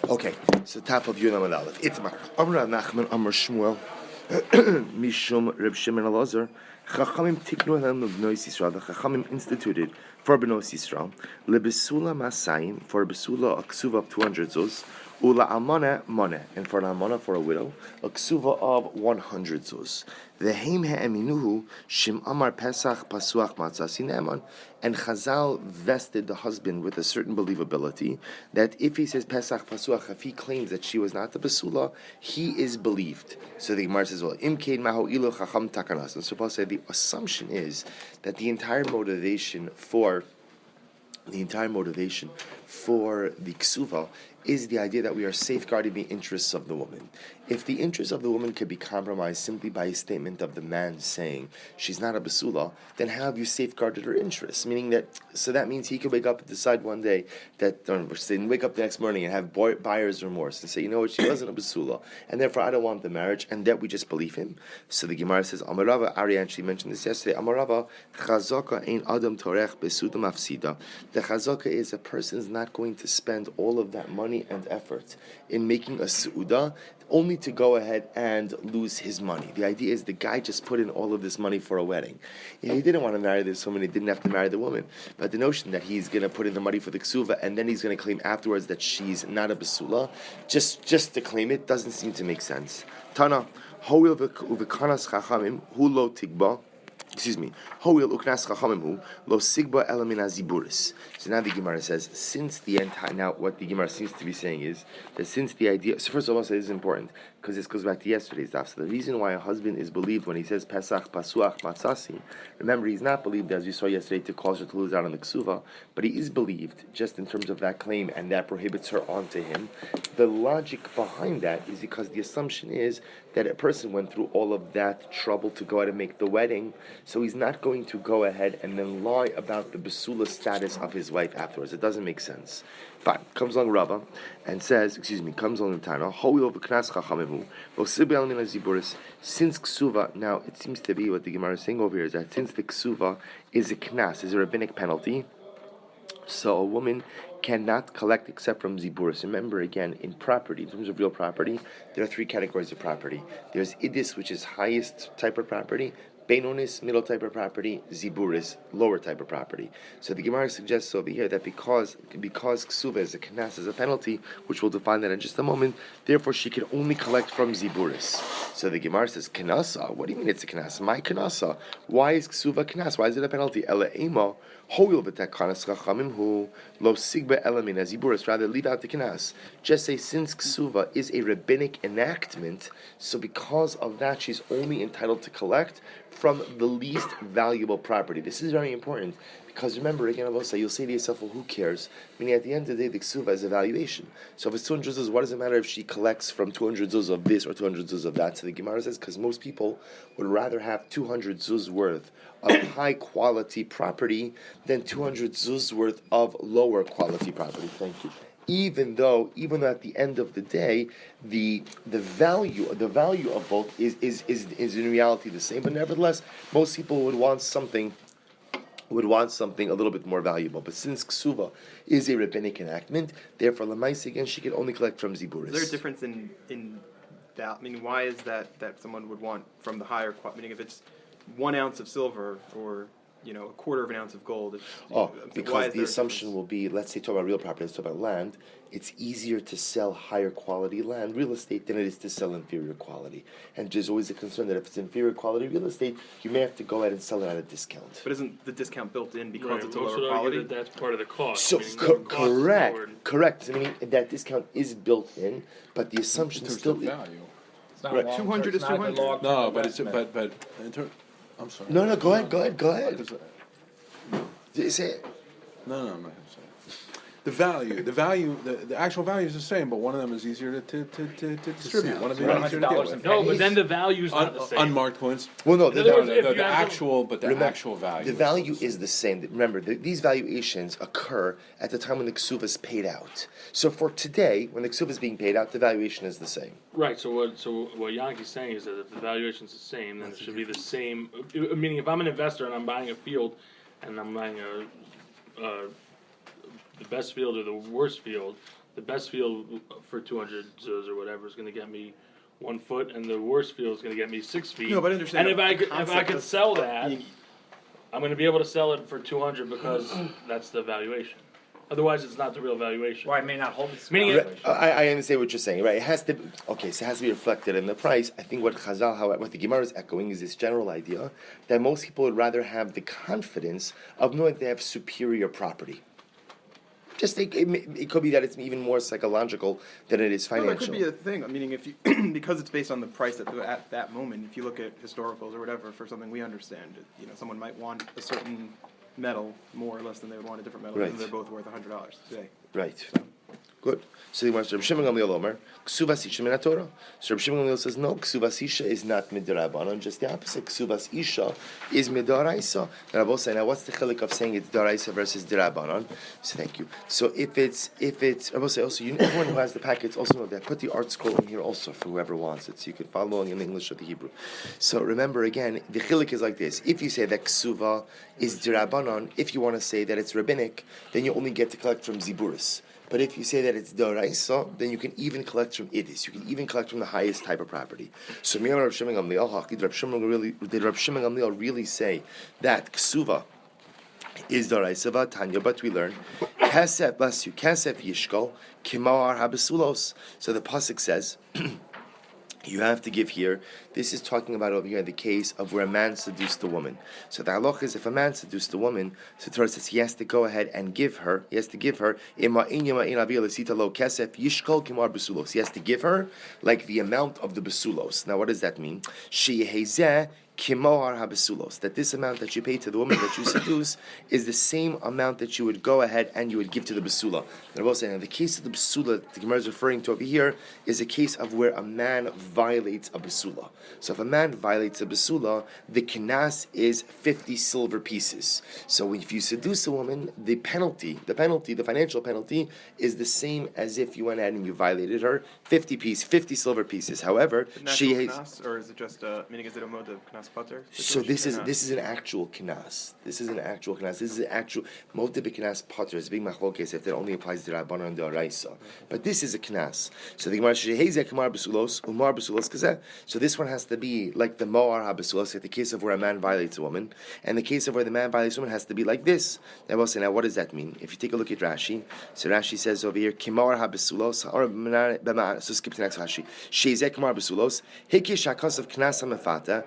Okay, so top of Yonam Aleph. Itmar. Amr Nachman Amr Shmuel Mishum Reb Shimon Elazar. Chachamim tiknu them of Bnei Yisrael. The Chachamim instituted for Bnei Yisrael lebesula masayim for besula a ksuva of 200 zuz, ula amana moneh, and for an amana for a widow a ksuva of 100 zuz. Veheim he'eminuhu shim amar pesach pasuach matzasi ne'eman, and Chazal vested the husband with a certain believability that if he says pesach pasuach, if he claims that she was not the basula, he is believed. So the Gemara says, well, imkein maho ilu chacham takanas. And so Paul said the assumption is that the entire motivation for the ksuva is the idea that we are safeguarding the interests of the woman. If the interests of the woman could be compromised simply by a statement of the man saying she's not a basula, then how have you safeguarded her interests? Meaning that, so that means he could wake up and decide one day that, wake up the next morning and have buyer's remorse and say, you know what, she wasn't a basula, and therefore I don't want the marriage, and that we just believe him. So the Gemara says, Amarava, Ari actually mentioned this yesterday, Amarava, chazaka ein adam torech besuda mafsida. The chazaka is a person is not going to spend all of that money and effort in making a su'uda only to go ahead and lose his money. The idea is the guy just put in all of this money for a wedding. He didn't want to marry this woman, he didn't have to marry the woman. But the notion that he's going to put in the money for the ksuva and then he's going to claim afterwards that she's not a basula, just to claim it, doesn't seem to make sense. Tana, ho'il v'kanas chachamim hu lo tigba. Hoil uknas chachamim lo sigba elamin aziburis. So now the Gemara says, since the entire, now what the Gemara seems to be saying is that since the idea, so first of all, this is important because this goes back to yesterday's daf. So the reason why a husband is believed when he says Pesach Pasuach Matzasi, remember he's not believed as we saw yesterday to cause her to lose out on the ksuva, but he is believed just in terms of that claim and that prohibits her onto him. The logic behind that is because the assumption is that a person went through all of that trouble to go out and make the wedding, so he's not going to go ahead and then lie about the basula status of his wife afterwards. It doesn't make sense. Fine. Comes along Rabbah and says, comes along the Tana, since ksuva, now it seems to be what the Gemara is saying over here is that since the ksuva is a knas, is a rabbinic penalty, so a woman cannot collect except from ziburis. Remember, again, in property, in terms of real property, there are three categories of property. There's idis, which is highest type of property, Beinonis, middle type of property, ziburis, lower type of property. So the Gemara suggests over here that because ksuva is a knas, is a penalty, which we'll define that in just a moment, therefore she can only collect from ziburis. So the Gemara says, knasa, what do you mean it's a knas? My knasa. Why is ksuva knas? Why is it a penalty? Ela ema, hoil v'takanas chachamim hu lo sigba elamin ziburis. Rather, leave out the knas. Just say, since ksuva is a rabbinic enactment, so because of that, she's only entitled to collect from the least valuable property. This is very important because remember, again, you'll say to yourself, well, who cares? Meaning at the end of the day, the ksuva is a valuation. So if it's 200 zuz, what does it matter if she collects from 200 zuz of this or 200 zuz of that? So the Gemara says, because most people would rather have 200 zuz worth of high quality property than 200 zuz worth of lower quality property. Thank you. Even though at the end of the day, the value of both is in reality the same, but nevertheless, most people would want something a little bit more valuable. But since ksuva is a rabbinic enactment, therefore lemaisa again she can only collect from ziburis. Is there a difference in that? I mean, why is that someone would want from the higher quality? Meaning, if it's 1 ounce of silver or a quarter of an ounce of gold. Because the assumption will be, let's say, talk about real property, let's talk about land, it's easier to sell higher quality land, real estate, than it is to sell inferior quality. And there's always a concern that if it's inferior quality real estate, you may have to go ahead and sell it at a discount. But isn't the discount built in because it's a lower quality? That's part of the cost. So, correct. I mean, that discount is built in, but the assumption still... value. It's not right. 200 is 200. No, but it's... But in terms... I'm sorry. No, go ahead. Say it. No, I'm not going to say it. The actual value is the same, but one of them is easier to distribute. One of them is easier to deal with. No, but then the value's not the same. Unmarked coins. Well, no, the actual value. The value is the same. Remember, these valuations occur at the time when the ksuva is paid out. So for today, when the ksuva is being paid out, the valuation is the same. Right. So what Yankee's saying is that if the valuation's the same, then it should be the same. Meaning, if I'm an investor and I'm buying a field, and I'm buying the best field or the worst field, the best field for 200 zuz or whatever is going to get me 1 foot, and the worst field is going to get me 6 feet. No, but understand. And if I could sell that, being- I'm going to be able to sell it for 200 because that's the valuation. Otherwise, it's not the real valuation. Or I may not hold its Meaning valuation. I understand what you're saying, right? It has to, okay, so it has to be reflected in the price. I think what Chazal, what the Gemara is echoing is this general idea that most people would rather have the confidence of knowing they have superior property. Just it could be that it's even more psychological than it is No, financial. that could be a thing. Meaning, if you because it's based on the price at that moment. If you look at historicals or whatever for something we understand, someone might want a certain metal more or less than they would want a different metal, Right. and they're both worth $100 today. Right. Good. So the Gemara, Reb Shimon Gamliel Omer, Kesuvos Isha min Torah. So Reb Shimon Gamliel says, no, Kesuvos Isha is not midrabanan, just the opposite. Kesuvos Isha is midaraisa. And Rabbi say, now what's the chilik of saying it's daraisa versus dirabanan? So thank you. So if it's Rabbi say also, everyone who has the packets also know that. Put the art scroll in here also for whoever wants it, so you can follow along in the English or the Hebrew. So remember again, the chilik is like this. If you say that Kesuva is dirabanan, if you want to say that it's rabbinic, then you only get to collect from Ziburis. But if you say that it's Doraisa, then you can even collect from Idis. You can even collect from the highest type of property. So, did Reb Shimon Gamliel really say that Ksuva is Doraisa Tanya? But we learn, Kasef, bless you, Kasef Yishkol, Kimar Habasulos. So the Pasuk says, you have to give here. This is talking about over here the case of where a man seduced a woman. So the halach is if a man seduced a woman, so Torah says he has to go ahead and give her. He has to give her. He has to give her like the amount of the besulos. Now, what does that mean? Kimohar habasulos, that this amount that you pay to the woman that you seduce is the same amount that you would go ahead and you would give to the basula. And I will say, now the case of the basula that the Gemara is referring to over here is a case of where a man violates a basula. So if a man violates a basula, the kinas is 50 silver pieces. So if you seduce a woman, the financial penalty is the same as if you went ahead and you violated her, 50 silver pieces. However, she has. Knas, or is it just meaning is it a mode of knas pater? So this is an actual kinas. This is an actual kinas. This is an actual motive kinas pater. It's a big machlokes if that only applies to Rabbanan and Daraisa. But this is a kinas. So the Gemara shehezeh kamar besulos umar besulos kazeh. So this one has to be like the moar habasulos, like the case of where a man violates a woman, and the case of where the man violates a woman has to be like this. Now we'll say, now what does that mean? If you take a look at Rashi, so Rashi says over here kimar habasulos. So skip to the next Rashi. Shehezeh kamar besulos hikish hakas of kinas hamafata.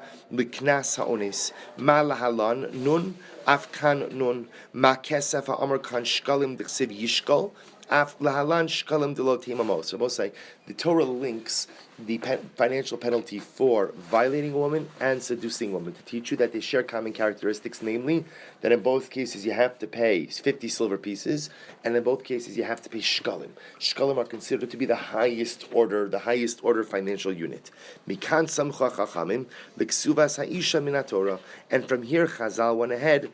Knas haonis ma lahalan nun afkan nun ma kesef ha'amar kan shkalim d'chsiv yishkol af lahalan shkalim d'lo timamos. So both say the Torah links the financial penalty for violating a woman and seducing a woman to teach you that they share common characteristics, namely that in both cases you have to pay 50 silver pieces, and in both cases you have to pay shkalim. Shkalim are considered to be the highest order financial unit. Mikan samcha chachamim l'ksuvas ha'isha min haTorah, and from here Chazal went ahead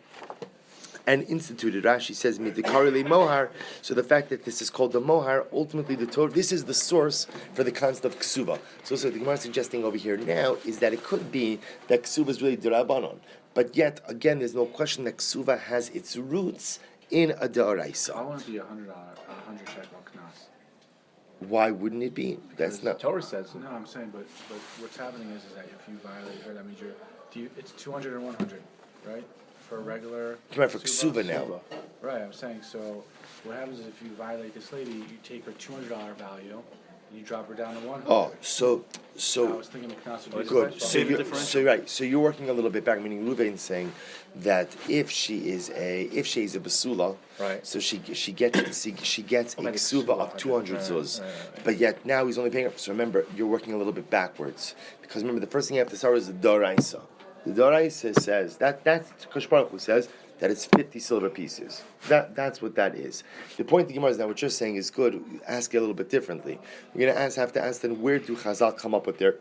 and instituted. Rashi says midikari mohar. So the fact that this is called the mohar, ultimately the Torah, this is the source for the concept of ksuva. So the Gemara is suggesting over here now is that it could be that ksuva is really derabanan, but yet again there's no question that ksuva has its roots in a I deoraisa. want to be $100 shekel knas. Why wouldn't it be? That's not. Torah says. No, I'm saying, but what's happening is that if you violate her, that means it's 200 and 100, right? For a regular. Come on, for ksuva now. Right, I'm saying, so what happens is if you violate this lady, you take her $200 value, and you drop her down to 100. Oh, so I was thinking the knas would be good. special. So right. So you're working a little bit back, meaning Ruvain saying that if she is a basula, right. So she gets a ksuva of 200 zuz, Right. but yet now he's only paying up. So remember, you're working a little bit backwards because remember the first thing you have to start is the doraisa. The doraisa says that's Kosh Baruch Hu says that it's 50 silver pieces. That's what that is. The point the Gemara is now what you're saying is good. Ask it a little bit differently. We're going to have to ask then where do Chazal come up with their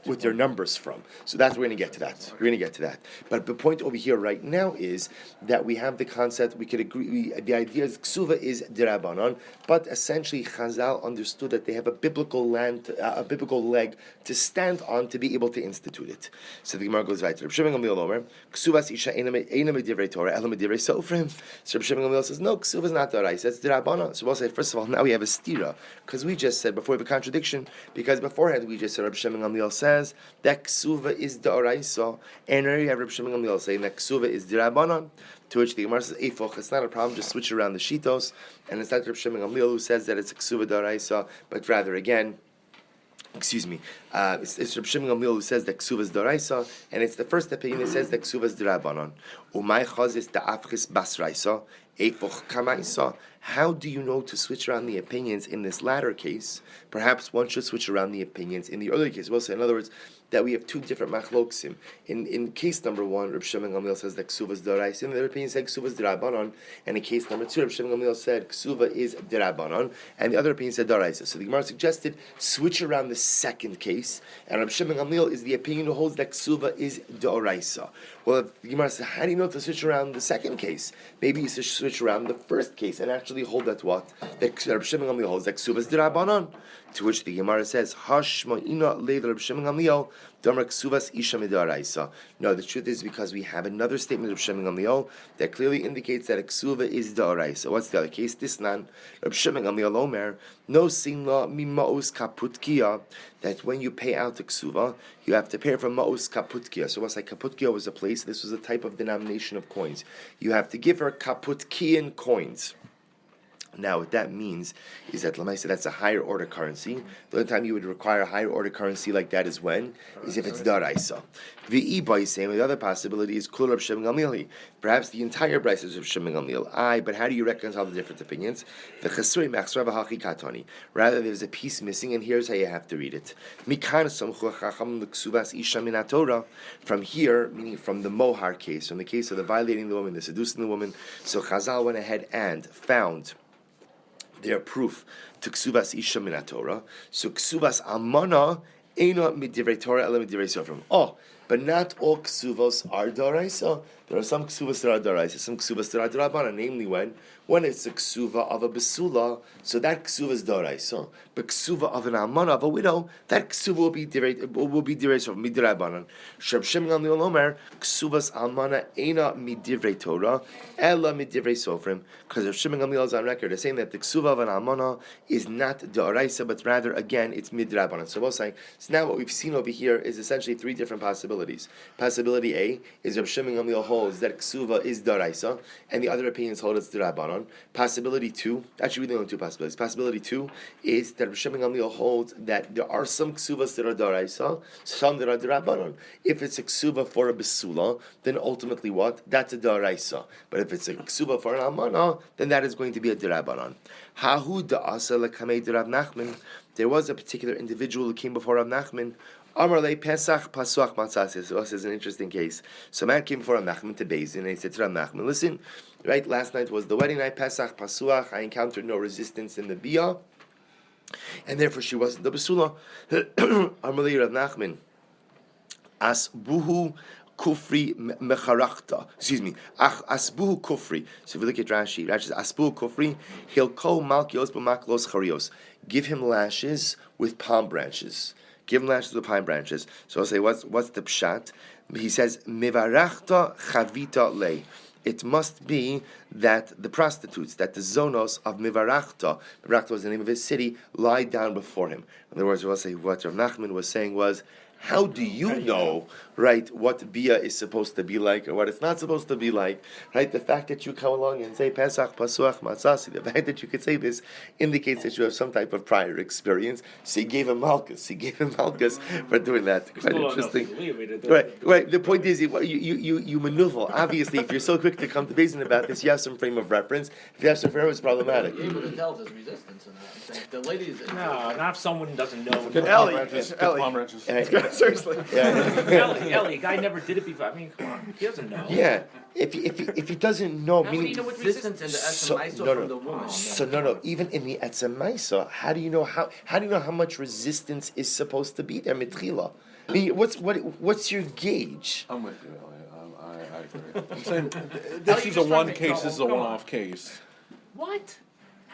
with their numbers from. So that's we're going to get to that. We're going to get to that. But the point over here right now is that we have the concept. We could agree. The idea is ksuva is derabanan, but essentially Chazal understood that they have a biblical leg to stand on to be able to institute it. So the Gemara goes right to Reb Shimon Gamliel Omer, ksuvas isha eina medivrei Torah, ela medivrei sofrim. So Reb Shimon Gamliel says, no, ksuva is not deraisa, it's derabanan. So we'll say, first of all, now we have a stira, because we just said before we have a contradiction, because beforehand we just said Reb Shimon Gamliel says that ksuva is deraisa, and now you have Reb Shimon Gamliel saying that ksuva is derabanan. To which the Gemara says, "Eifoch, it's not a problem. Just switch around the shitos." And it's not Reb Shimon Gamliel who says that it's a ksuva daraisa, but rather again, it's Reb Shimon Gamliel who says that ksuva is daraisa, and it's the first opinion that says that ksuva is derabanan. Umay chazis da'afchis basraisa, eifoch kamaisa. How do you know to switch around the opinions in this latter case? Perhaps one should switch around the opinions in the earlier case. We'll say, in other words, that we have two different machloksim. In case number one, Reb Shimon Gamliel says that ksuva is deraisa, and the other opinion said ksuva is derabanan. And in case number two, Reb Shimon Gamliel said ksuva is derabanan, and the other opinion said deraisa. So the Gemara suggested switch around the second case, and Reb Shimon Gamliel is the opinion who holds that ksuva is deraisa. Well, the Gemara says, how do you know to switch around the second case? Maybe you should switch around the first case and actually hold that what? That Reb Shimon Gamliel holds that ksuva is derabanan. To which the Gemara says, Hashma'ina leil Reb Shimon Gamliel, Damar ksuvas isha midaraisa. No, the truth is because we have another statement of Reb Shimon Gamliel that clearly indicates that a ksuva is daraisa. What's the other case? This nan, Reb Shimon Gamliel Omer, no sinla mima'us kaputkia, that when you pay out the ksuva, you have to pay from ma'us kaputkia. So what's like kaputkia was a place, this was a type of denomination of coins. You have to give her kaputkian coins. Now, what that means is that Lamaisa, that's a higher order currency. The only time you would require a higher order currency like that is when? Is if it's daraisa. The other possibility is kul Reb Shimon Gamliel. Perhaps the entire price is Reb Shimon Gamliel. But how do you reconcile the different opinions? Rather, there's a piece missing, and here's how you have to read it. From here, meaning from the mohar case, from the case of the violating the woman, the seducing the woman. So Chazal went ahead and found their proof to ksuvas isha min Torah. So ksuvas amana ena midivrei Torah ela midivrei sofrim. Oh, but not all ksuvos are daraisa. There are some ksuvas that are daraisa, some ksuvas that are darabana. Namely, when it's a ksuva of a besula, so that ksuva is daraisa. But ksuva of an amana, of a widow, that ksuva will be diraisa from midrabanan. Reb Shimon Gamliel Omer, ksuvas amana ena midivrei Torah ela midivrei sofrim. Because Reb Shimon Gamliel is on record as saying that the ksuva of an amana is not daraisa, but rather again it's midrabanan. So we're saying, so now what we've seen over here is essentially three different possibilities. Possibility A is Reb Shimon Gamliel holds that ksuva is daraisa, and the other opinions hold it's darabanan. Possibility two, actually really only two possibilities. Possibility two is that Reb Shimon Gamliel holds that there are some ksuvas that are daraisa, some that are darabanan. If it's a ksuva for a besula, then ultimately what? That's a daraisa. But if it's a ksuva for an almana, then that is going to be a darabanan. Hahu da'asa lekamei Rav Nachman. There was a particular individual who came before Rav Nachman. Amar le Pesach pasuach matzah. So this is an interesting case. So a man came before Rav Nachman to Beis Din, and he said to Rav Nachman, listen, right, last night was the wedding night, Pesach pasuach. I encountered no resistance in the bia, and therefore she wasn't the basula. Amar le Rav Nachman, asbuhu kufri mecharachta. Excuse me, asbuhu kufri. So if you look at Rashi, Rashi says asbuhu kufri hilko malkios b'maklos charios. Give him lashes with palm branches. Give him lashes with pine branches. So I'll say, what's the pshat? He says, mevarachta chavita lei. It must be that the prostitutes, that the zonos of Mivarachta was the name of his city, lie down before him. In other words, we'll say what Rav Nachman was saying was, how do you know, right, what bia is supposed to be like or what it's not supposed to be like, right? The fact that you come along and say Pesach, Pasuach, Matzasi, the fact that you could say this indicates that you have some type of prior experience. So he gave him Malchus. For doing that. Quite interesting. Right. The point is, you maneuver. Obviously, if you're so quick to come to Beis Din about this, you have some frame of reference. If you have some frame, it's problematic. You're able to tell there's resistance in that. The ladies. No, not if someone doesn't know. Good palm branches. Seriously. Ellie, guy never did it before. I mean, come on, he doesn't know. Yeah, if he doesn't know, How do you know what resistance in the Esamaisa from the woman? So even in the Etzemaisa, how do you know how much resistance is supposed to be there, mitchila? I mean, what's your gauge? I'm with you, Elliot. I agree. I'm saying this is a one case. This is a one-off case. What?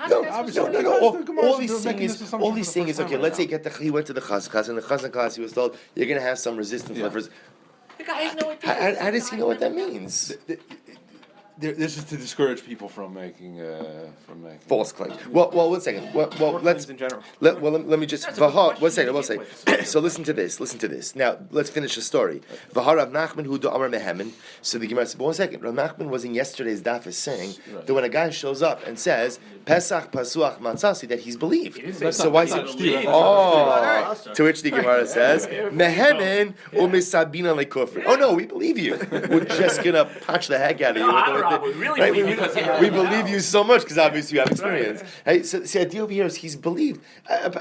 No, obviously, all he's saying is, okay, let's say he went to the chazan class, and in the chazan class he was told, you're going to have some resistance levers. The guy has no idea. How does he know what that means? This is to discourage people from making False claims. Well, 1 second. Well, let's claims in general. let me just. That's a good One question to second. begin with. So listen to this. Now let's finish the story. Vahar Rav Nachman hu Amar Mehemen. So the Gemara said, 1 second. Rav Nachman was in yesterday's daf is saying that when a guy shows up and says Pesach Pasuach Matzasi that he's believed. So why is it? Oh, to which the Gemara says Mehemen u'misabina lekufri. Oh no, we believe you. We're just gonna punch the heck out of you. No, I don't know. We really Right, believe you because we believe you so much because obviously you have experience. Right? So the idea over here is he's believed.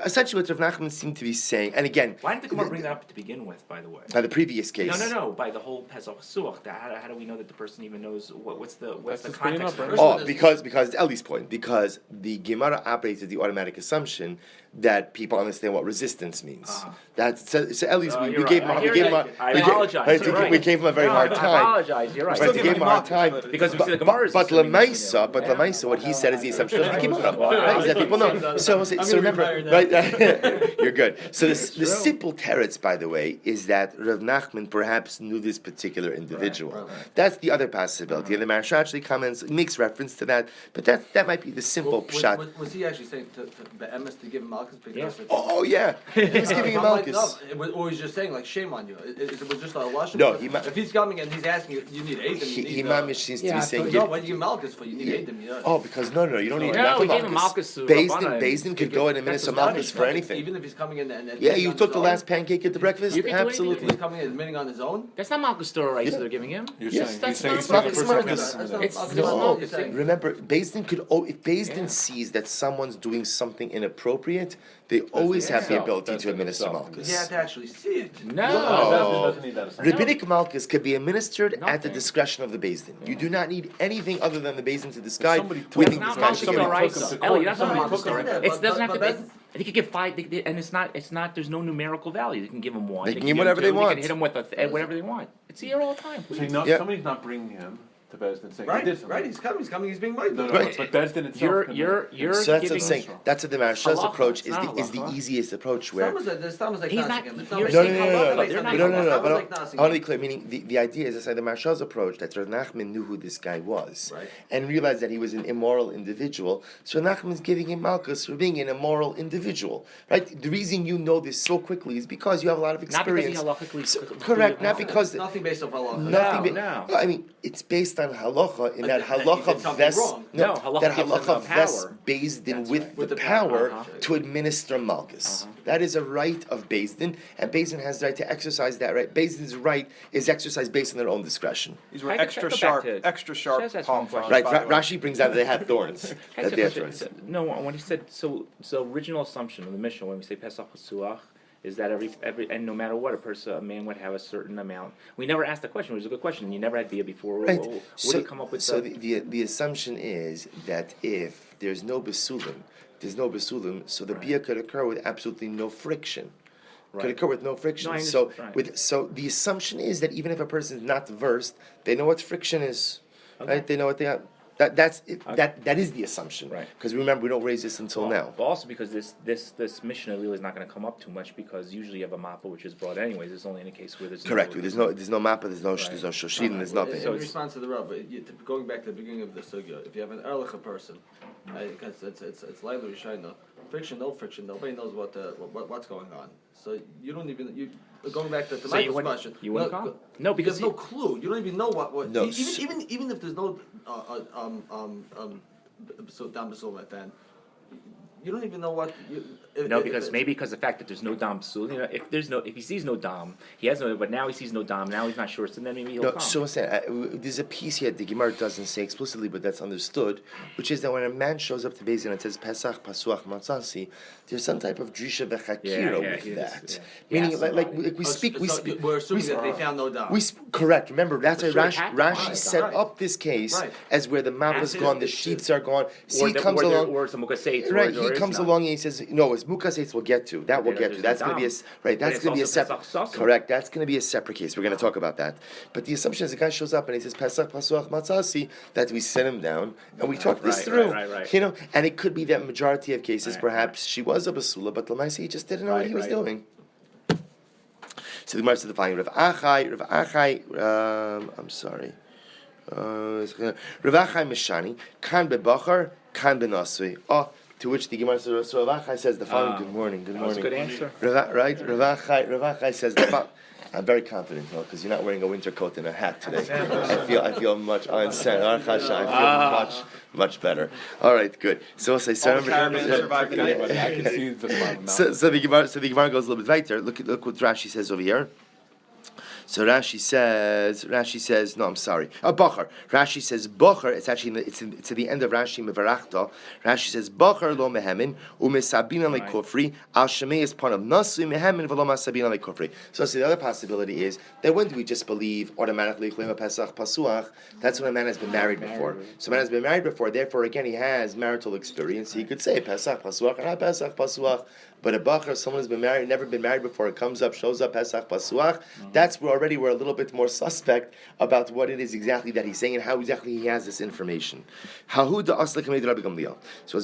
Essentially, what Rav Nachman seemed to be saying, and again, Why didn't the Gemara bring that up to begin with, by the way? by the previous case. No. By the whole Pesach Suach. How do we know that the person even knows what's the That's context? bringing up, of right? it? Oh, because it's Ellie's point. Because the Gemara operates with the automatic assumption that people understand what resistance means. That's so Ellie's. We You're gave right. him. I apologize. You're right. We gave him a very No, hard I time. apologize. You're right. Right, we gave him a hard time Because we see the Gemara is but assuming- Lemaisa, what he said is the assumption of the Gemara. Right? Is that people know? So remember, right? You're good. So the simple teretz, by the way, is that Rav Nachman perhaps knew this particular individual. That's the other possibility. And the Maharsha actually makes reference to that, but that might be the simple pshat. Was he actually saying to Be'emes to give him Malchus? Because Oh yeah, he was giving him I'm like, Malchus. no, or he's just saying like shame on you. It was just a lashon. No, if he's coming and he's asking you, you need Adam. He mamish seems to be saying. No, what do you give Malchus for? You need Adam. Oh, because no, you don't need No, nothing we gave him Malchus to Rabbana. Bezdin could go in and minister Malchus for anything. Even if he's coming in and Yeah, you took the last pancake at the breakfast. You can do anything. If Absolutely. he's coming in and admitting on his own. That's not Malchus Torah rights Yeah. they're giving him. You're Yes, saying that's the not person Malchus. That's not It's- Malchus. no, That's what you're Remember, Bezdin could. If Bezdin sees that someone's doing something inappropriate, they always have the itself. ability That's to administer itself. Malchus. You have to actually see it. No. Rabbinic Malchus could be administered at the Nothing. discretion of the Bezdin. You do not need anything other than the Bezdin to decide. somebody told We him think It's this not guy Malchus should somebody get Torah it. took rights. him to Ellie, court. that's not Somebody Malchus took him Torah. there, It doesn't have to but be. I think you get five, and it's not. There's no numerical value. They can give him one. They can give give whatever him they two, want. They can hit him with whatever they want. It's here all the time. So Yeah. somebody's not bringing him to Bezdin saying Right, he did something. right. He's coming. He's being made. No, Right. but Bezdin itself. You're can- you're So that's what giving. I'm saying. That's what the Maharsha's Halacha. approach It's not is the halacha. easiest approach. Where There's Thomas like He's not- Nasikim. It's you're not saying like- halacha. it's They're not not like- halacha. Thomas but like I Nasikim. want to be clear. Meaning the idea is I say the Maharsha's approach that Rav Nachman knew who this guy was Right. and realized that he was an immoral individual. So Rav Nachman is giving him Malchus for being an immoral individual. Right? The reason you know this so quickly is because you have a lot of Not because he experience. halachically. So- correct. Not because Nothing based off halacha. nothing. No. I mean, it's based on halacha in that That he halacha did something vests. wrong. No, halacha that gives him halacha the vests power. Bezdin That's with right. the With the power power. to administer Malchus. That is a right of Bezdin, and Bezdin has the right to exercise that right. Bezdin's right is exercised based on their own discretion. These were I could extra go back sharp, to- extra sharp Says that's palm one question. fronds, Right, by the way. Rashi brings out that they have thorns. Can I that ask they a have question? thorns. No, when he said so original assumption of the Mishnah when we say Pesach Suach is that every and no matter what a man would have a certain amount. We never asked the question. It was a good question. You never had beer before. Right. Where So, do you come up with so the the assumption is that if there's no besulim, so the bia could occur with absolutely no friction. Could Right. occur with no friction. No, I So understand. Right. so the assumption is that even if a person is not versed, they know what friction is. Right? They know what they have. That's it, that is the assumption. Right. Because remember, we don't raise this until now. But also because this Mishnah really is not going to come up too much because usually you have a mappa which is brought anyways. It's only in a case where there's Correct. No, There's no mappa. There's no shoshin. There's nothing. In response to the Rav, going back to the beginning of the sugya, if you have an erlicha person, because it's lively shayna, friction, no friction, nobody knows what's going on. So you don't even going back to So Michael's you wouldn't- question. you wouldn't come? No, because there's no clue. You don't even know what No, even if there's no so down besul at then. You don't even know what. No, because the fact that there's no dam psul. If he sees no dam, he has no. But now he sees no dam. Now he's not sure. So then maybe he'll No, come. so I'm saying, there's a piece here the Gemara doesn't say explicitly, but that's understood, which is that when a man shows up to Beis Din and says Pesach Pasuach Matzasi, there's some type of drisha v'chakira with he that. is, yeah. Meaning, Yes, like right. we speak. We're assuming that they found no dam. Correct. Remember, that's why Sure, it had to. Rashi Right, set right. up this case Right. as where the map is As gone, is- the sheets are gone. or See, comes along. or some mukaseitz, Right, or or is comes not. along and he says, no, it's mukas eitz we'll get to. That we'll Okay, get to. there's That's no going to be dam. right. But That's it's going to be a also separate. Pesach Sassi. Correct. That's going to be a separate case. We're going to talk about that. But the assumption is the guy shows up and he says Pesach Pasuach Matzasi, that we sit him down and we talk this Right, through. right. You know, and it could be that majority of cases, Right, perhaps she was a basula, but Lamaisi he just didn't know what he was Right. doing. So the Gemara said the following: Rav Achai, I'm sorry. Rav Achai Mishani, kan bebachar, kan benasui. Oh, to which the Gemara says, so Rav Achai says the following. Good morning. That was a good answer. Rav Achai says the following. I'm very confident, because you're not wearing a winter coat and a hat today. I feel much on set. I feel much better. All right, good. So we'll say. All the caravans survived the night. I can see the bottom. So the Gemara goes a little bit weiter. Look what Rashi says over here. So Rashi says, no, I'm sorry. Bachar. Rashi says Bachar. It's actually it's at the end of Rashi Mevarachta. Rashi says Bachar lo mehemin umesabina lekufri al shemei is part of nasu mehemin v'lo masabina lekufri. So the other possibility is that when do we just believe automatically klema pesach pasuach? That's when a man has been married before. So a man has been married before. Therefore, again, he has marital experience. He could say pesach pasuach or not pesach pasuach. But a bachar, someone who's been married, never been married before, it comes up, shows up, Pesach Pasuach, that's where already we're a little bit more suspect about what it is exactly that he's saying and how exactly he has this information. So as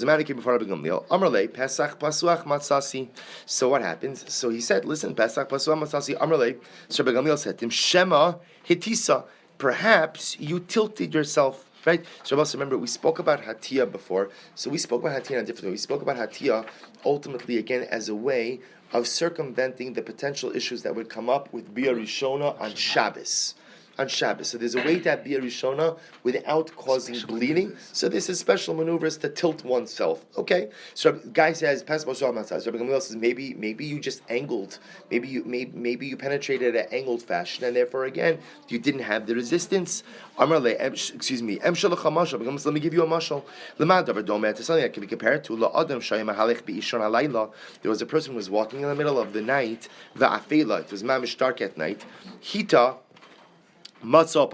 a man came before Rabbi Gamliel, Amrle, Pesach Pasuach Matzasi. So what happens? So he said, listen, Pesach Pasuach Matzasi, Amrle. So Rabbi Gamliel said to him, Shema Hitisa, perhaps you tilted yourself. Right? So also remember, we spoke about Hatiyah before. So we spoke about Hatiyah in a different way. We spoke about Hatiyah ultimately, again, as a way of circumventing the potential issues that would come up with Bia Rishona on Shabbos. So there's a way to have Bia Rishona without causing bleeding. So this is special maneuvers to tilt oneself. Okay? So the guy says, Rabbi Gamliel says, maybe you just angled, maybe you penetrated at an angled fashion, and therefore again, you didn't have the resistance. Let me give you a mashal. To something that can be compared to there was a person who was walking in the middle of the night, it was mamish dark at night, Hita Matzah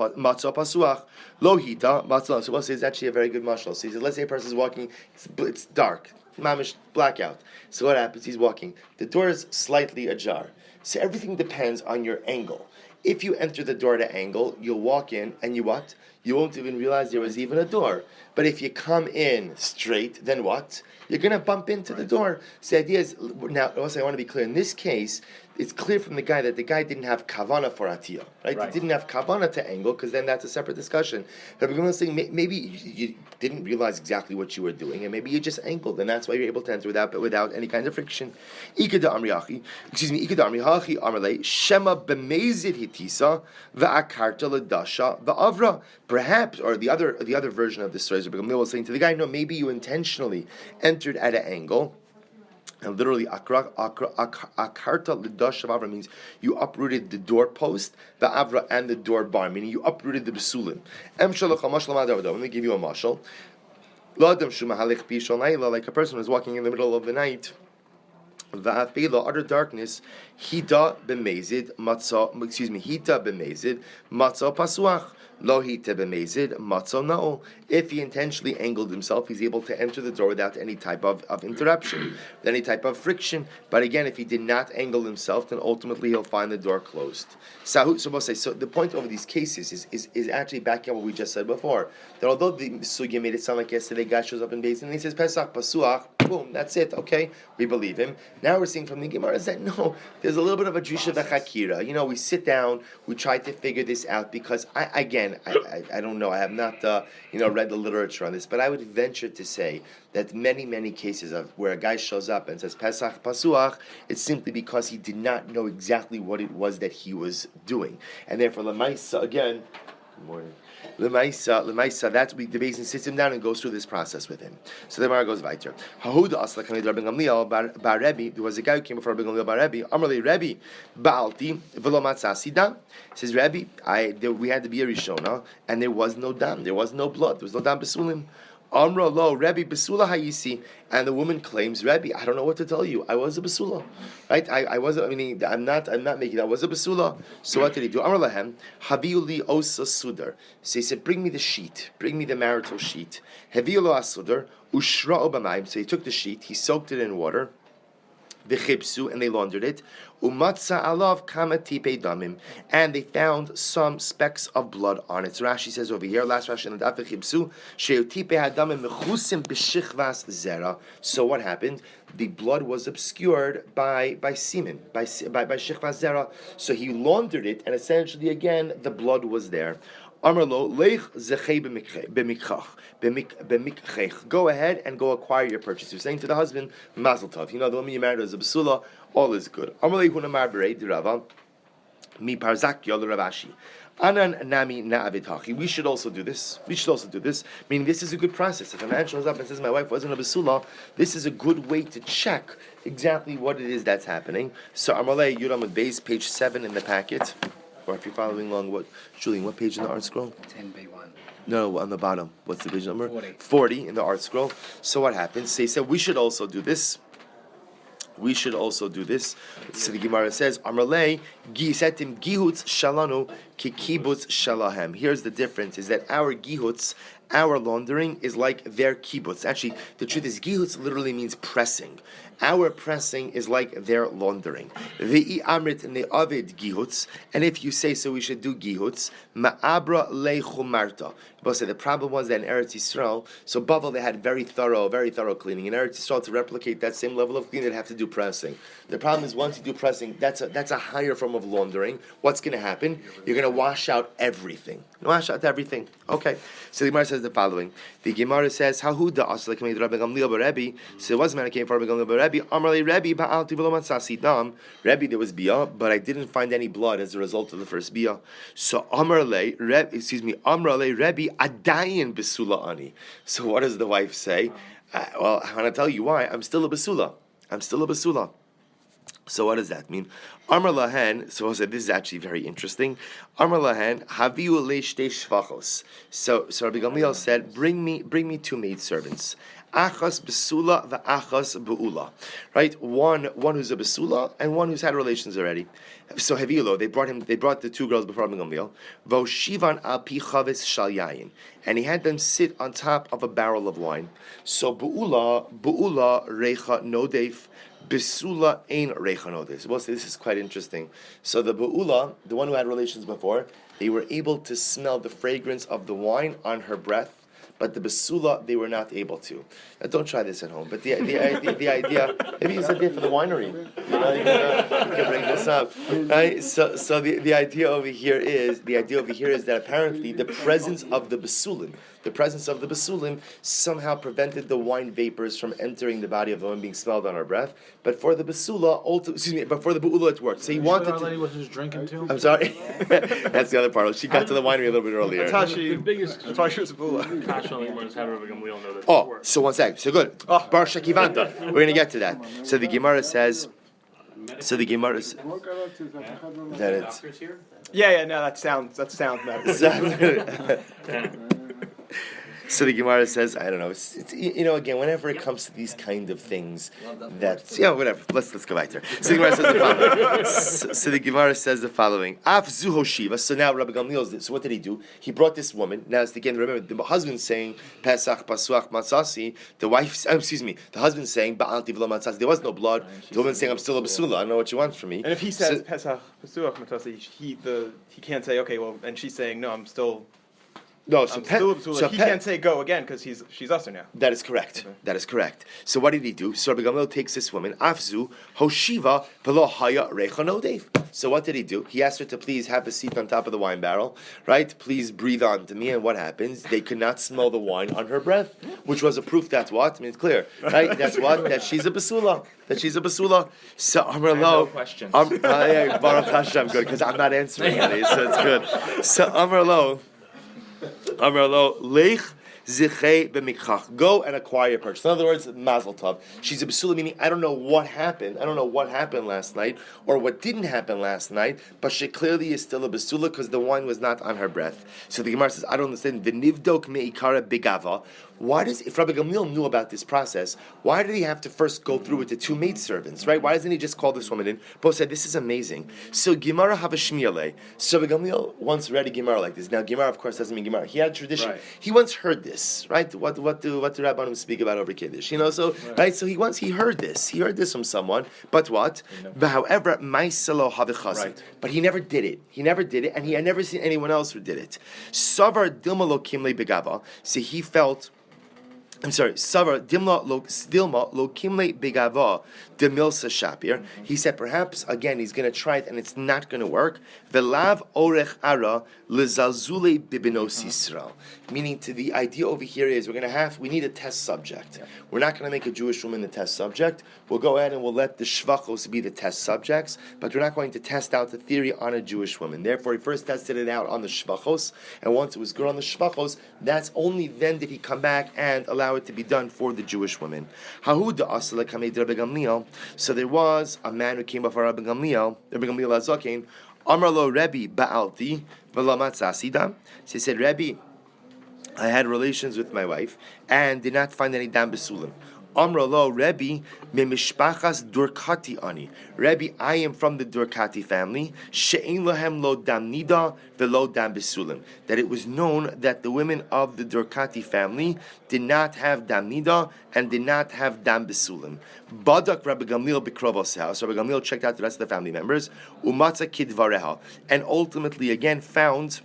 pasuach, lo hita matzah. So we'll say it's actually a very good mashal. So he said, let's say a person is walking, it's dark, mamish blackout. So what happens? He's walking. The door is slightly ajar. So everything depends on your angle. If you enter the door at an angle, you'll walk in and you what? You won't even realize there was even a door. But if you come in straight, then what? You're going to bump into the door. So the idea is, now also I want to be clear, in this case, it's clear from the guy that the guy didn't have kavana for atiyah, right? He didn't have kavana to angle, because then that's a separate discussion. But we're saying maybe you didn't realize exactly what you were doing, and maybe you just angled, and that's why you're able to enter without any kind of friction. Ikeda amrihachi amarle shema b'mezid hitisa va'akarta ledasha va'avra. Perhaps, or the other version of this story is Rabbi Gamliel was saying to the guy, no, maybe you intentionally entered at an angle. And literally, akarta l'dash of avra means you uprooted the doorpost, the avra, and the door bar, meaning you uprooted the besulim. Let me give you a mashal. Like a person who's walking in the middle of the night, utter darkness, hita b'mezid matzah pasuach. Lo hita b'mezid matzah na'ol. If he intentionally angled himself, he's able to enter the door without any type of interruption, any type of friction. But again, if he did not angle himself, then ultimately he'll find the door closed. So the point over these cases is actually backing up what we just said before. That although the sugya made it sound like yesterday, guy shows up in Beis and he says Pesach Pasuach, boom, that's it. Okay, we believe him. Now we're seeing from the Gemara is that no, there's a little bit of a drusha v'chakira. You know, we sit down, we try to figure this out because I don't know. I have not read the literature on this, but I would venture to say that many cases of where a guy shows up and says Pesach Pasuach, it's simply because he did not know exactly what it was that he was doing, and therefore Lamaisa again. Good morning. Lemaisa, that's the basin sits him down and goes through this process with him. So the Gemara goes weiter. Hahuda asla kamei Rabbi Gamliel bar Rebbe. There was a guy who came before Rabbi Gamliel bar Rebbe. Amarle Rebbe baalti v'lo matzasi dam. Says Rebbe, we had to be a rishona, and there was no dam, there was no blood, there was no dam besulim. Amra lo, Rebbe Basula Hayisi, and the woman claims, Rebbe, I don't know what to tell you. I was a Basula, right? I wasn't. I mean, I'm not making. I was a Basula. So what did he do? Amra lahem Haviuli Osa Sudar. So he said, bring me the sheet, bring me the marital sheet. Haviulu Asudar Ushra Obamayim. So he took the sheet, he soaked it in water. V'chipsu, and they laundered it. Umatza alav kama tipei damim, and they found some specks of blood on it. So Rashi says over here, last Rashi in the Daf, v'chipsu sheu tipei hadamim mechusim b'shichvas zera. So what happened? The blood was obscured by semen, by shichvas zera. So he laundered it, and essentially again the blood was there. Amarlo leich zechei b'mikchech. Go ahead and go acquire your purchase. You're saying to the husband, Mazel Tov. You know the woman you married is a basula. All is good. Amarlo hunamar berei dirava mi parzak yol ravashi. Anan nami na'avitachi. We should also do this. Meaning, this is a good process. If a man shows up and says, "My wife wasn't a basula," this is a good way to check exactly what it is that's happening. So Amarle Yuram Beis, page 7 in the packet. Or if you're following along, Julian, what page in the art scroll? 10b1. No, on the bottom. What's the page number? 40. 40 in the art scroll. So what happens? They said we should also do this. So the Gemara says, Amrlei gisetim gihutz shalanu kikibutz shalahem. Here's the difference: is that our gihutz, our laundering, is like their kibbutz. Actually, the truth is, gihutz literally means pressing. Our pressing is like their laundering. Ve'i amrit ne'avid gihutz, and if you say so, we should do gihutz. Ma'abra lechumarta. But say the problem was that in Eretz Yisrael, so Bavel they had very thorough cleaning. In Eretz Yisrael, to replicate that same level of cleaning, they'd have to do pressing. The problem is once you do pressing, that's a higher form of laundering. What's going to happen? You're going to wash out everything. Okay. So the Gemara says the following. The Gemara says, "Hahuda asla k'mei Rabbi Gamliel b'Rebbe." So it wasn't man who came for Rabbi Gamliel b'Rebbe. Amarle Rebbe ba'al tivolo matzasi dam. Rebbe, there was bia, but I didn't find any blood as a result of the first bia. So Amarle Rebbe adayin besula ani. So what does the wife say? Well, I want to tell you why. I'm still a basula. So what does that mean? Amar lahen. So I said this is actually very interesting. Amar lahen haviu leishtei shvachos. So Rabbi Gamliel said, bring me 2 maidservants. Achas besula v'achas beula. Right, one who's a besula and one who's had relations already. So Havilo, they brought the 2 girls before Rabbi Gamliel. V'oshivan al pi chavis shal yayin, and he had them sit on top of a barrel of wine. So beula recha nodef. Besula ein reichanodes. Well, this is quite interesting. So the beula, the one who had relations before, they were able to smell the fragrance of the wine on her breath, but the besula they were not able to. Now, don't try this at home. But the idea, maybe it's a idea for the winery. You can bring this up, right? So the idea over here is that apparently the presence of the besulim somehow prevented the wine vapors from entering the body of the woman being smelled on her breath. But for the besula, but for the beula it worked. So he wanted to. Lady was just drinking too. I'm sorry. That's the other part. She got to the winery a little bit earlier. That's why she was a bula. So one sec. So good. Bar Shakivanta. We're going to get to that. So the Gemara says. That it's. Yeah. No, that sounds better. So the Gemara says, I don't know. It's again, whenever it comes to these kind of things, whatever. Let's go back there. So the Gemara says the following. Af zuho shiva. So now Rabbi Gamliel. So what did he do? He brought this woman. Now again, remember the husband's saying Pesach pasuach matzasi. The husband's saying Ba'al tivlo matzasi. There was no blood. The woman's saying I'm still a basula. I don't know what you want from me. And if he says Pesach pasuach matzasi, he can't say okay. Well, and she's saying no, I'm still. No, he can't say go again because she's usher now. That is correct. Okay. That is correct. So what did he do? So Rabbi Gamliel takes this woman, Afzu Hoshiva Velo Haya Recha. So what did he do? He asked her to please have a seat on top of the wine barrel, right? Please breathe onto me. And what happens? They could not smell the wine on her breath, which was a proof that's what? I mean, it's clear, right? That's what? That she's a basula. So Amar Lo. Questions. Baruch Hashem, good, because I'm not answering any, so it's good. So Amar Lo, Lech zichei b'mikchach. Go and acquire a purchase. In other words, mazel tov. She's a basula, meaning I don't know what happened. I don't know what happened last night or what didn't happen last night, but she clearly is still a basula because the wine was not on her breath. So the Gemara says, I don't understand. V'nivdok me'ikara bigava. Why does, if Rabbi Gamliel knew about this process, why did he have to first go through with the two maidservants, right? Why doesn't he just call this woman in? Both said, this is amazing. So Gemara have a shmiele. So Rabbi Gamliel once read a Gemara like this. Now Gemara, of course, doesn't mean Gemara. He had a tradition. Right. He once heard this, right? What do Rabbanim speak about over Kiddush? You know, so right. So he heard this. He heard this from someone. But what? But however, Maiselo havichasi. Right. But he never did it. He never did it, and he had never seen anyone else who did it. Savar dilma lo kimle begava. So he felt. I'm sorry, Savar Dilma lo kimle begava de milsa shapir. He said perhaps again he's going to try it and it's not going to work. Velav orech ara lezalzule bibinos Yisrael. Meaning to the idea over here is we need a test subject. Yeah. We're not going to make a Jewish woman the test subject. We'll go ahead and we'll let the shvachos be the test subjects, but we're not going to test out the theory on a Jewish woman. Therefore, he first tested it out on the shvachos, and once it was good on the shvachos, that's only then did he come back and allow it to be done for the Jewish women. So there was a man who came before Rabbi Gamliel Azaken, Amar lo Rebbe ba'alti v'lo matzasi. So he said, Rebbe, I had relations with my wife and did not find any dam besulim. Amra lo Rebbe me mishpachas Durkati ani. Rebbe, I am from the Durkati family. She'ein lahem lo dam nida velo dam besulim. That it was known that the women of the Durkati family did not have dam nida and did not have dam besulim. Badak Rabbi Gamliel b'krovos house. Rabbi Gamliel checked out the rest of the family members. Umatza kidvareha, and ultimately again found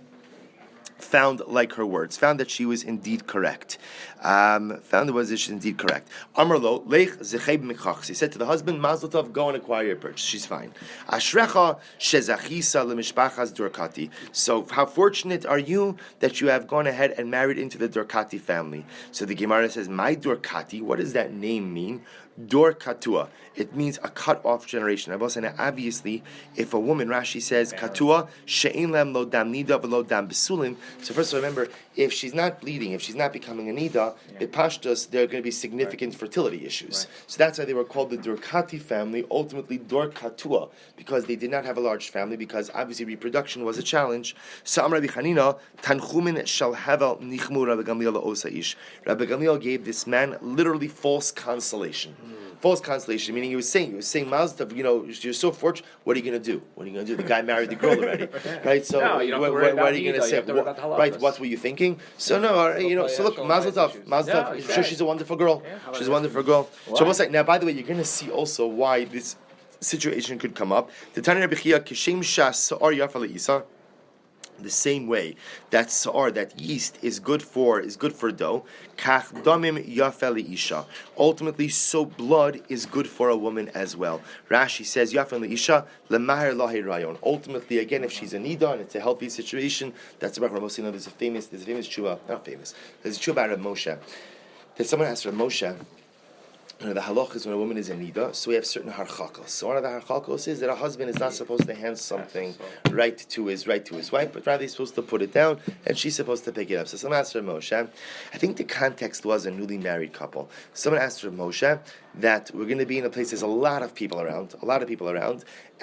like her words, found that she was indeed correct. Found the was indeed correct. Amrlo lech zecheb mikachs. He said to the husband, Mazel tov, go and acquire your purchase. She's fine. Ashrecha shezachisa lemishpachas Durkati. So how fortunate are you that you have gone ahead and married into the Durkati family. So the Gemara says, my Durkati, what does that name mean? Dor katua. It means a cut-off generation. Obviously, if a woman, Rashi says, katua, she'in lem lo dam nida v'lo dam besulim. So first remember, if she's not bleeding, if she's not becoming a nida, b'pashtus, there are going to be significant fertility issues. Right. So that's why they were called the Durkati family, ultimately Dor katua, because they did not have a large family, because obviously reproduction was a challenge. So Amar Rabbi Chanina, tanchumin shall havel nichmu Rabbi Gamliel osaish. Rabbi Gamliel gave this man literally false consolation. False consolation, meaning he was saying, Mazel tov, you're so fortunate. What are you going to do? The guy married the girl already, right? So no, you don't what are you going to say? Right? What were you thinking? So no, so look, Mazel tov, Mazel tov. I'm sure she's a wonderful girl. She's a wonderful girl. So we'll say now. By the way, you're going to see also why this situation could come up. The Tanya Rebbe Chia kishem shas sa'ar yafa le'isa. The same way that sa'ar, that yeast, is good for dough. Kach damim yafel isha. Ultimately, so blood is good for a woman as well. Rashi says yafel isha lemahir lahi rayon. Ultimately, again, if she's a nida and it's a healthy situation, that's about Rav Moshe. There's a famous tshuva, not famous. There's a tshuva about Rav Moshe. That someone asked Rav Moshe. The halach is when a woman is in nida, so we have certain harchakos. So one of the harchakos is that a husband is not supposed to hand something right to his wife, but rather he's supposed to put it down, and she's supposed to pick it up. So someone asked Rav Moshe, I think the context was a newly married couple. Someone asked Rav Moshe that we're going to be in a place there's a lot of people around,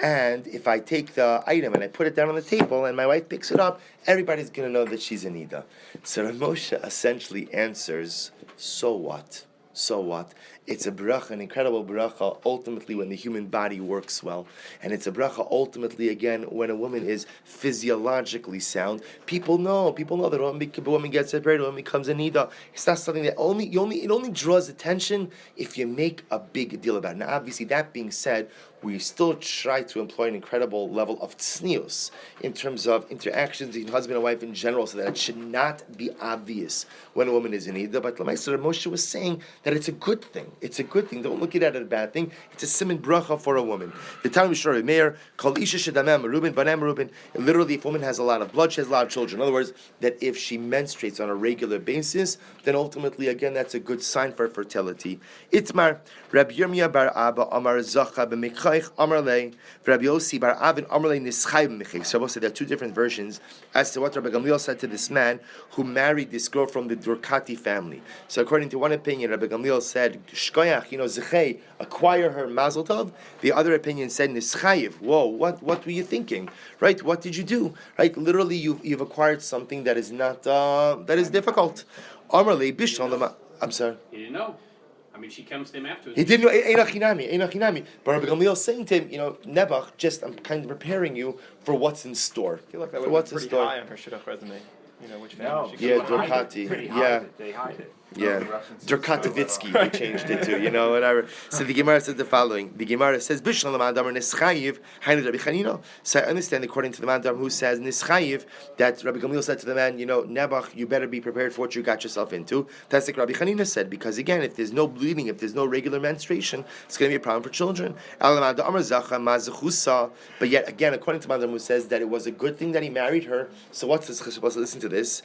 and if I take the item and I put it down on the table and my wife picks it up, everybody's going to know that she's in nida. So Rav Moshe essentially answers, so what? So what? It's a bracha, an incredible bracha, ultimately when the human body works well. And it's a bracha, ultimately, again, when a woman is physiologically sound. People know that a woman gets separated, a woman becomes a nida. It's not something that it only draws attention if you make a big deal about it. Now, obviously, that being said, we still try to employ an incredible level of tznius in terms of interactions between husband and wife in general, so that it should not be obvious when a woman is in nida. But Moshe was saying that it's a good thing. It's a good thing. Don't look at it as a bad thing. It's a siman bracha for a woman. The time of Shor Meir, Kol Isha Shedamem Merubin, Banem Merubin. Literally, if a woman has a lot of blood, she has a lot of children. In other words, that if she menstruates on a regular basis, then ultimately, again, that's a good sign for fertility. Itmar, Rabbi Yirmiyah bar Abba, Amar Zacha b'Mikhaych, Amar Le, Rabbi Yossi bar Avin, Amar Le Nischai b'Mikhaych. So I will say there are two different versions as to what Rabbi Gamliel said to this man who married this girl from the Durkati family. So according to one opinion, Rabbi Gamliel said, Shkoyach, Zechei, acquire her, Mazel Tov. The other opinion said, Nischayiv. Whoa, what were you thinking? Right? What did you do? Right? Literally, you've acquired something that is not, that is difficult. Amarle, Bishon, I'm sorry. He didn't know. I mean, she comes to him afterwards. He didn't know, Einachinami. But Rabbi Gamliel is saying to him, Nebuch, I'm kind of preparing you for what's in store. I feel like that For would what's be in pretty store. high on her shidduch resume. Which family No, she Yeah, comes from. Durkati. Pretty high. Yeah. They hide it. Yeah, Durkatovitsky, they changed it to, whatever. So the Gemara says the following. The Gemara says, Bishlam Adamar Nischayiv, Hainu Rabbi Chanino. So I understand, according to the Mandam who says Nischayiv, that Rabbi Gamliel said to the man, Nebuch, you better be prepared for what you got yourself into. That's like Rabbi Chanina said, because again, if there's no bleeding, if there's no regular menstruation, it's going to be a problem for children. But yet, again, according to Mandam who says that it was a good thing that he married her, so what's this? Supposed to listen to this.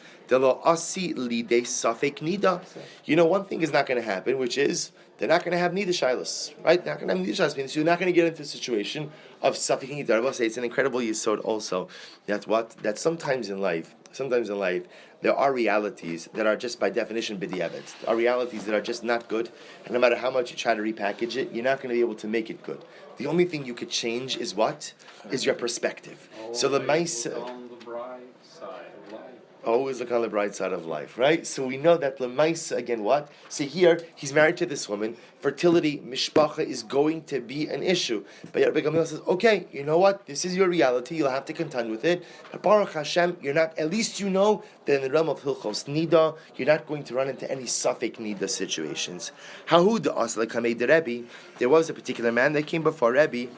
One thing is not going to happen, which is they're not going to have neither shilas, right? They're not going to have neither shilas. So you're not going to get into a situation of suffering either. I will say it's an incredible yisod also. That sometimes in life, there are realities that are just by definition b'diavad. There are realities that are just not good, and no matter how much you try to repackage it, you're not going to be able to make it good. The only thing you could change is what? Is your perspective. So the mice. On the bright side of life. Always look on the bright side of life, right? So we know that Lemaisa, again, what? See here, he's married to this woman. Fertility, mishpacha, is going to be an issue. But Rabbi Gamliel says, okay, you know what? This is your reality. You'll have to contend with it. But Baruch Hashem, at least you know that in the realm of Hilchos Nida, you're not going to run into any Safek Nida situations. Hahud Asla Kamei de Rebbe, there was a particular man that came before Rebbe.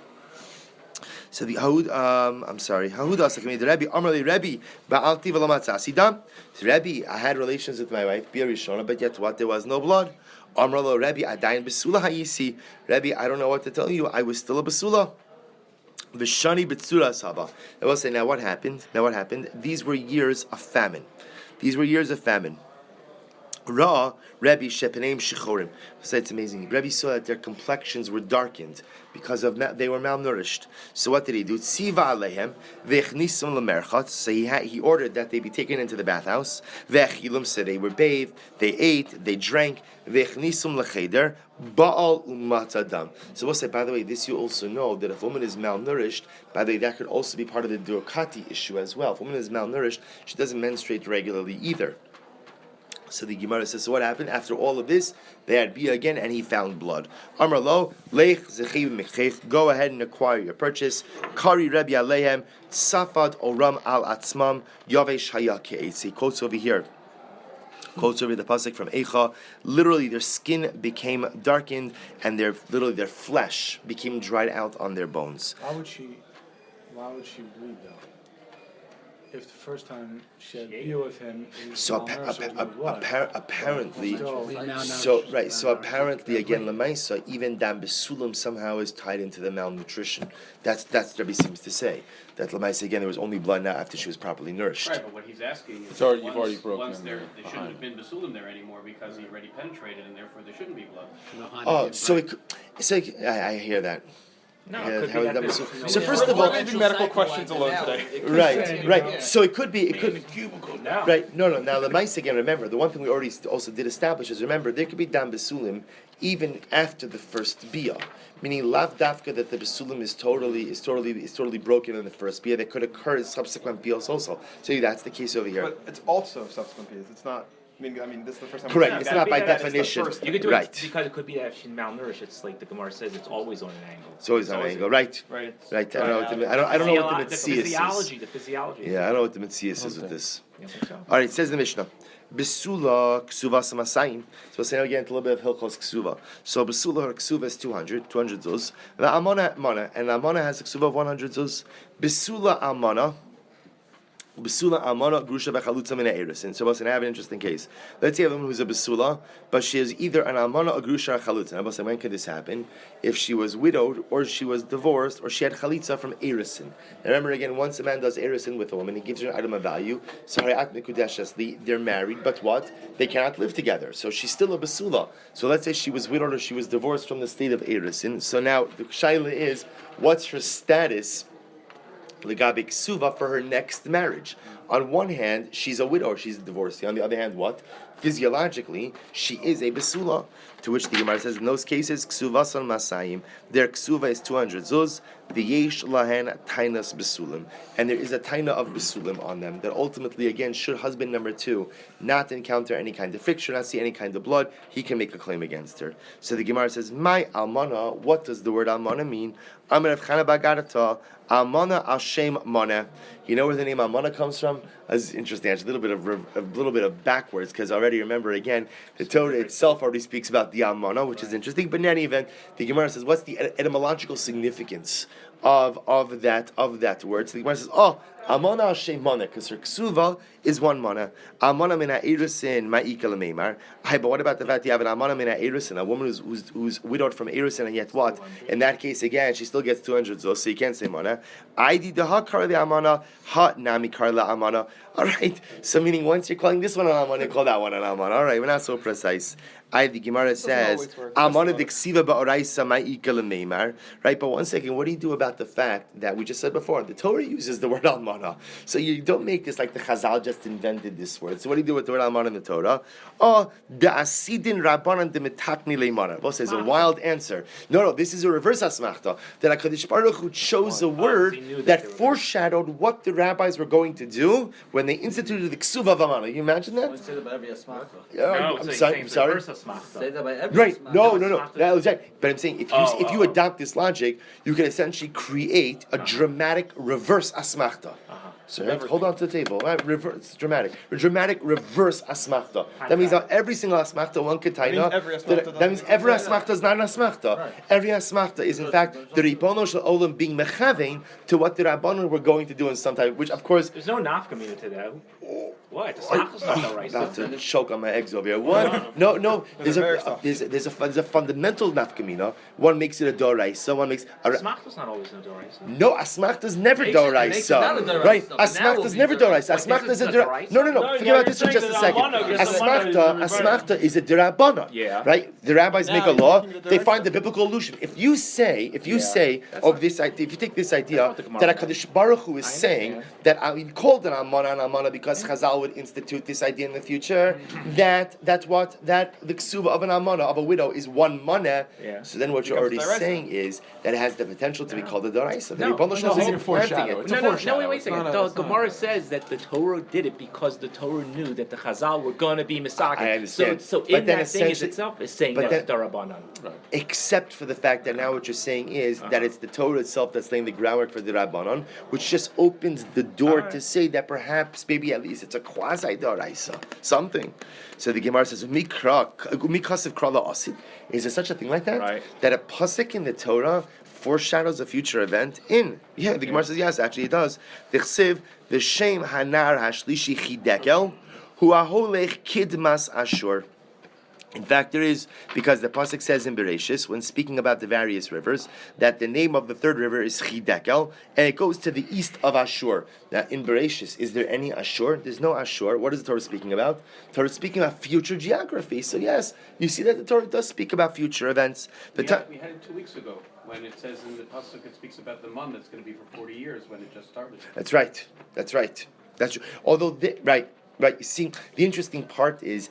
So the Hahud Asakami, the Rebbe, Amrli Rebbe, Ba'alti V'lamatzasida. Rebbe, I had relations with my wife, Bia Rishona, but yet what? There was no blood. Amrlo Rebbe, Adayin Besula Hayisi. Rebbe, I don't know what to tell you. I was still a Besula. V'shani Betsura Saba. I will say, now what happened? These were years of famine. Ra, Rebbe, Shepeneim Shechorim. So it's amazing. Rebbe saw that their complexions were darkened because of they were malnourished. So what did he do? Tziva alehem v'echnisum lemerchat. So he ordered that they be taken into the bathhouse. V'echilum, so they were bathed, they ate, they drank. V'echnisum lecheder baal umatadam. So we'll say, by the way, this you also know that if a woman is malnourished, by the way, that could also be part of the Durkati issue as well. If a woman is malnourished, she doesn't menstruate regularly either. So the Gemara says, so what happened? After all of this, they had Bia again, and he found blood. Amar lo, leich zechiv mechech, go ahead and acquire your purchase. Kari Rebbe alehem, safad oram al atzmam, yavesh haya ke'etz. He quotes over here. Quotes over the pasuk from Eicha. Literally, their skin became darkened, and their flesh became dried out on their bones. Why would she bleed though? If the first time she had beer with him, So apparently, again, Lemaisa, even Dan Besulim somehow is tied into the malnutrition. That's what Rebbe seems to say. That Lemaisa, again, there was only blood now after she was properly nourished. Right, but what he's asking is You've already broken once in there, there they shouldn't have been basulim there anymore because he already penetrated and therefore there shouldn't be blood. I hear that. No, Yeah, it could how be that that was there's- so first of all, Leaving medical questions alone today. right. So it could be. No. Right. No. Now the mice again. Remember, the one thing we already also did establish is there could be dam besulim even after the first bia, meaning lav dafka that the besulim is totally broken in the first bia. That could occur in subsequent bios also. So that's the case over here. But it's also subsequent bias. It's not. I mean, this is the first time. Correct. we've It's seen not that. by That is the definition. first You could do Right. it because it could be that if she's malnourished. It's like the Gemara says, it's always on an angle. It's always on an angle. Right. Right. I don't know what the Metzias is. The physiology. Yeah, I don't know what the Metzias is with this. You don't think so? All right, it says in the Mishnah, Besula Ksuvas Masayim. So we'll say again a little bit of Hilchos Ksuva. So Besula her Ksuva is 200 zuz. The Amana, and Amana has a Ksuva of 100 zuz. Besula Amana, Besula almana grusha v'chalutza min ha'erisin. So, I have an interesting case. Let's say a woman who's a besula, but she is either an almana, a grusha, or chalutza. Now, when could this happen? If she was widowed, or she was divorced, or she had chalitza from erisin. Remember again, once a man does erisin with a woman, he gives her an item of value. So they're married, but what? They cannot live together. So she's still a besula. So let's say she was widowed or she was divorced from the state of erisin. So now the shaila is, what's her status? Legabe ksuva for her next marriage. On one hand, she's a widow, she's a divorcee. On the other hand, what? Physiologically, she is a besula. To which the Gemara says, in those cases, ksuvas on masayim, their ksuva is 200 zuz, v'yesh lahen tainas besulim, and there is a taina of besulim on them. That ultimately, again, should husband number 2 not encounter any kind of friction, not see any kind of blood, he can make a claim against her. So the Gemara says, my almana. What does the word almana mean? Amar Rav Chana Bagarata, almana al shem mana. You know where the name almana comes from? That's interesting. Actually, a little bit of backwards, because already remember again, the Torah itself already speaks about the almana, which is interesting. But in any event, the Gemara says, what's the etymological significance of that word? So the Gemara says, almana al shem mana, because her ksuva is one mana. Almana min ha'erisin ma'ika l'meimar. But what about the fact you have an almana min ha'erisin, a woman who's widowed from erisin, and yet what? In that case, again, she still gets 200 zos, so you can't say mana. Aidi daha kar le almana, ha nami kar le almana. All right. So meaning once you're calling this one an almana, you call that one an almana. All right, we're not so precise. The Gemara says, almana diksiva ba'oraisa ma'ika l'meimar. Right, but one second, what do you do about the fact that we just said before, the Torah uses the word almana? So you don't make this like the Chazal just invented this word. So what do you do with the word almana in the Torah? The asidin rabbanan de metatni leimana. Both says a wild answer. No, this is a reverse asmachta. That HaKadosh Baruch Hu chose a word that foreshadowed what the rabbis were going to do when they instituted the ksuva of almana. You imagine that? Say that by every asmachta. No, I'm sorry. Say that by every Right? No. That was right. But I'm saying if you adopt this logic, you can essentially create a dramatic reverse asmachta. So hold on to the table. Right? Reverse dramatic. A dramatic reverse asmachta. That means that every single asmachta one ketaina. That means every asmachta is not an asmachta. Right. Every asmachta is in fact the ribono shel olam being mechavein to what the rabbanon were going to do in some type. Which of course there's no nafkamina to that. What? The asmachta's not the right. Not to choke on my eggs over here. What? No. There's a fundamental nafkamina. One makes it a doraisa. One makes asmachta's not always a doraisa. No, asmachta's never doraisa. Right? Asmachta is never doraisa. Asmachta is a derabanan. No. Forget about this for just a second. Asmachta is a derabanan. Yeah. Right? The rabbis make a law. They find the biblical allusion. If you say of this idea, if you take this idea that HaKadosh Baruch Hu is saying that we called it almana because Chazal would institute this idea in the future, that the ksuva of an almana, of a widow, is one mana. Yeah. So then what you're already saying is that it has the potential to be called a deraisa. No, wait a second. The Gemara says that the Torah did it because the Torah knew that the Chazal were going to be misagid. I understand. So in that thing itself is saying that it's darabanan. Right. Except for the fact that now what you're saying is that it's the Torah itself that's laying the groundwork for the rabbanon, which just opens the door to say that perhaps, maybe at least, it's a quasi daraisa, something. So the Gemara says, "Umikasav krala asid." Is there such a thing like that? Right. That a pasuk in the Torah foreshadows a future event the Gemara says yes, actually it does. Dichsiv v'shem hanar hashlishi chidekel hu aholech kidmas ashur. In fact, there is, because the pasuk says in Bereshis, when speaking about the various rivers, that the name of the third river is Chidekel, and it goes to the east of Ashur. Now, in Bereshis, is there any Ashur? There's no Ashur. What is the Torah speaking about? The Torah is speaking about future geography. So yes, you see that the Torah does speak about future events. We had it 2 weeks ago, when it says in the pasuk, it speaks about the month that's going to be for 40 years when it just started. That's right. That's true. Although, right. You see, the interesting part is,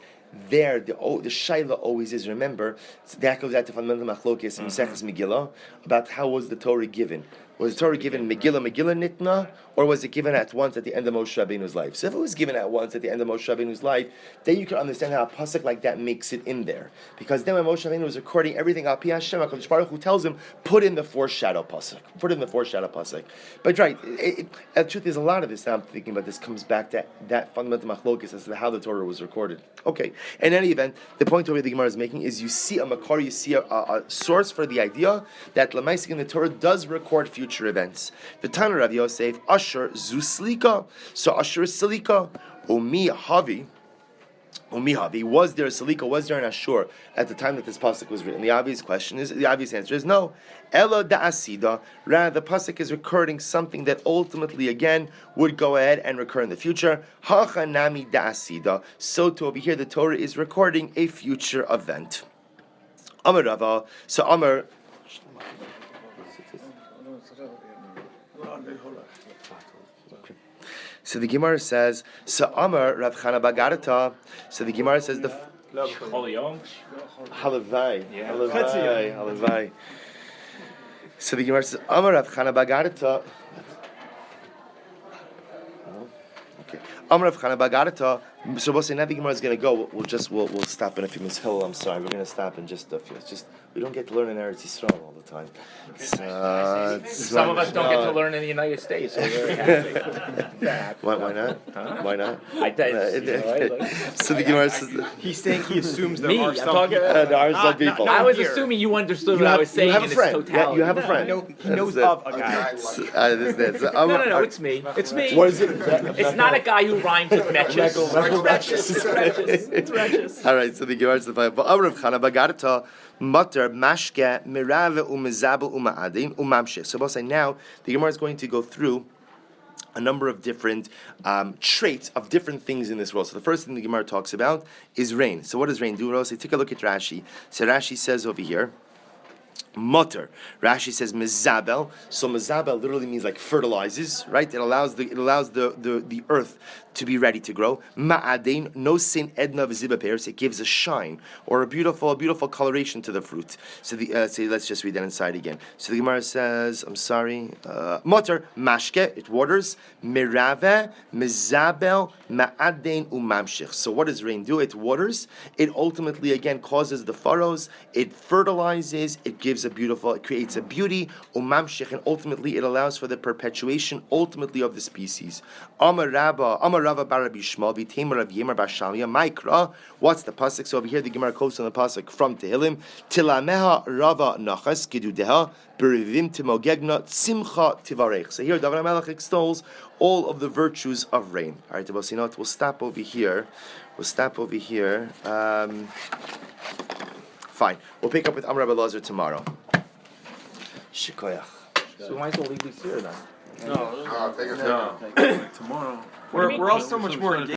the shaila always is, remember, that goes out to fundamental machlokes in Maseches Megillah about how was the Torah given. Was the Torah given Megillah Nitna, or was it given at once at the end of Moshe Rabbeinu's life? So if it was given at once at the end of Moshe Rabbeinu's life, then you can understand how a pasuk like that makes it in there. Because then when Moshe Rabbeinu was recording everything, Al Pi Hashem, HaKadosh Baruch Hu tells him, put in the foreshadow pasuk. But right, the truth is, a lot of this, now I'm thinking about this, comes back to that fundamental machlokes as to how the Torah was recorded. Okay, in any event, the point over the Gemara is making is you see a makar, you see a source for the idea that Lamaisik in the Torah does record future future events. The Tana Rav Yosef, Asher Zuslika. So Asher is Silika. Umi Havi, was there a Salika, was there an Ashur at the time that this pasuk was written? The obvious answer is no. Ella da Asida, rather the pasuk is recording something that ultimately again would go ahead and recur in the future. Hacha nami da Asida. So to over here the Torah is recording a future event. Amar Rava, so Amar. So the Gemara says, so Amar Rav Chana Bagarata. So the Gemara says the Halavai. So the Gemara says, Amar Rav Chana Bagarata. Okay. Amar Rav Chana Bagarata. So we'll say now the Gemara is going to go. We'll stop in a few minutes. Hill, I'm sorry, we're going to stop in just a few. It's just we don't get to learn in Eretz Yisrael all the time. Some of us don't get to learn in the United States, so we're very happy. Why not? Huh? Why not? So the Gemara says He's saying he assumes there Me, are I'm some talking- people. there are some people. I was here. assuming you understood You what I have- was saying you have in a its friend. totality. You have a friend. He knows of a guy. No, it's me. It's me. What is it? It's not a guy who rhymes with matches. It's Regis. All right, so the Gemara says, "But Rav Chana Bagarata mutter mashke mirave umezabel umaadin umamshich." So we'll say now the Gemara is going to go through a number of different traits of different things in this world. So the first thing the Gemara talks about is rain. So what does rain do? We'll say, take a look at Rashi. So Rashi says over here, mutter. Rashi says mezabel. So mezabel literally means like fertilizes, right? It allows the earth to be ready to grow. Ma'adein, no sin edna v'ziba pears. It gives a shine or a beautiful coloration to the fruit. So let's just read that inside again. So the Gemara says, I'm sorry, mutter mashke. It waters. Mirave mezabel ma'adein umamshich. So what does rain do? It waters. It ultimately again causes the furrows. It fertilizes. It gives it creates a beauty, umamshich, and ultimately it allows for the perpetuation, ultimately, of the species. Amar Rava bar Rabbi Yishmael, v'teimer Rav Yemer bar Shamia, Maikra. What's the pasuk? So over here the Gemara quotes on the pasuk from Tehillim, Tilameha Rava Nachas Gidudeha Berivim Timogegna Tzimcha Tivarech. So here David HaMelech extols all of the virtues of rain. All right, we'll stop over here. Fine. We'll pick up with Amar Rabbi Elazar tomorrow. Shikoyach. So we might as well leave this here then. Tomorrow. We're all so much more engaged.